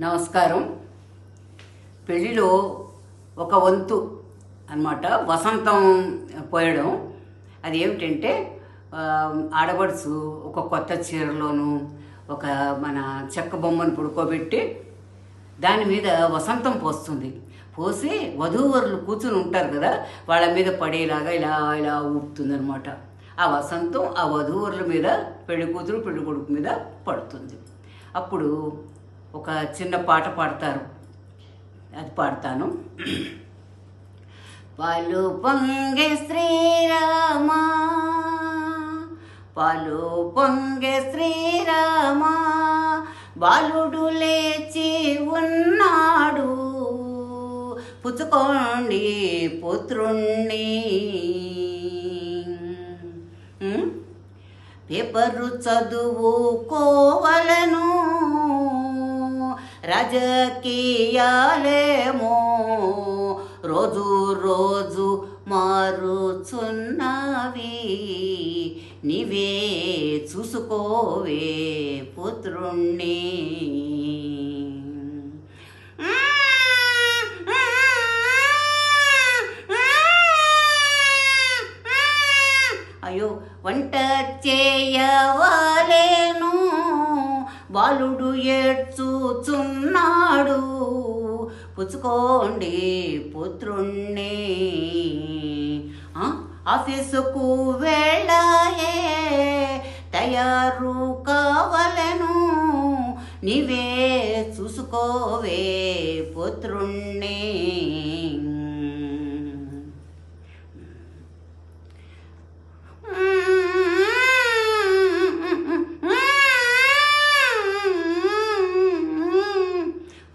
నమస్కారం. పెళ్ళిలో ఒక వంతు అన్నమాట వసంతం పోయడం. అది ఏమిటంటే ఆడపడుచు ఒక కొత్త చీరలోను ఒక మన చెక్క బొమ్మను పడుకోబెట్టి దాని మీద వసంతం పోస్తుంది. పోసి వధూవరులు కూర్చుని ఉంటారు కదా, వాళ్ళ మీద పడేలాగా ఇలా ఇలా ఊపుతుంది అనమాట. ఆ వసంతం ఆ వధూవరుల మీద, పెళ్లి కూతురు పెళ్లి కొడుకు మీద పడుతుంది. అప్పుడు ఒక చిన్న పాట పాడతారు, అది పాడతాను. పాలు పొంగే శ్రీరామా, పాలు పొంగే శ్రీరామా, బాలుడు లేచి ఉన్నాడు, పుచ్చుకోండి పుత్రుణ్ణి. పేపరు చదువుకోవలను, రాజకీయాలేమో రోజు రోజు మారుచున్నవి, నీవే చూసుకోవే పుత్రుణ్ణి. అయ్యో వంట చేయవాలేను, బాలుడు ఏడ్చుచున్నాడు, పుచ్చుకోండి పుత్రుణ్ణి. ఆఫీసుకు వెళ్ళాయే తయారు కావలను, నీవే చూసుకోవే పుత్రుణ్ణి.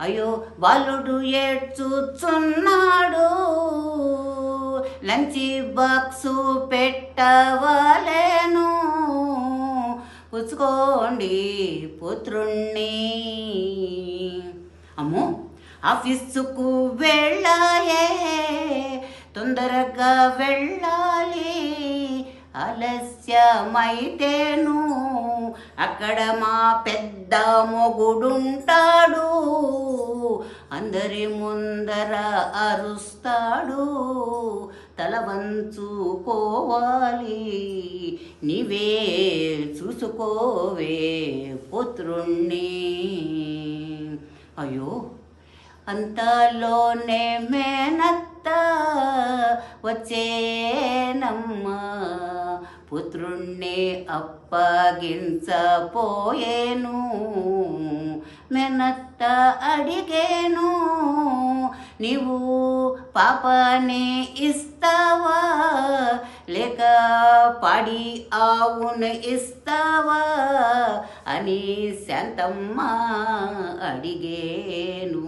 అయ్యో బాలుడు ఏడ్చుచున్నాడు, లంచ్ బాక్సు పెట్టవలెను, పుచ్చుకోండి పుత్రుణ్ణి. అమ్మో ఆఫీసుకు వెళ్ళాయే తొందరగా వెళ్ళాలి, ఆలస్యమైతేను అక్కడ మా పెద్ద మొగుడుంటాడు, అందరి ముందర అరుస్తాడు, తల వంచుకోవాలి, నీవే చూసుకోవే పుత్రుణ్ణి. అయ్యో అంతలోనే మేనత్త వచ్చేనమ్మా, పుత్రుణ్ణి అప్పగించపోయేను. మేనత్త అడిగేను, నీవు పాపని ఇస్తావా లేక పాడి ఆవును ఇస్తావా అని శాంతమ్మ అడిగేను.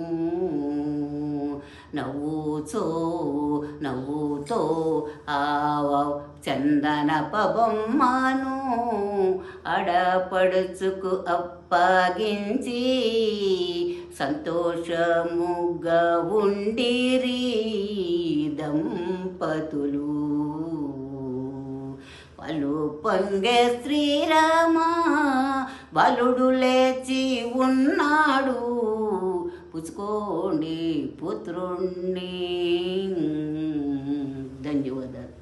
నవ్వుతో ఆవ చందన పబొమ్మను ఆడపడుచుకు అప్పగించి సంతోషముగా ఉండిరి దంపతులు. పాలు పొంగే శ్రీరామా, బాలుడు లేచి ఉన్నాడు, పుచ్చుకోండి పుత్రుణ్ణి. ధన్యవాదాలు.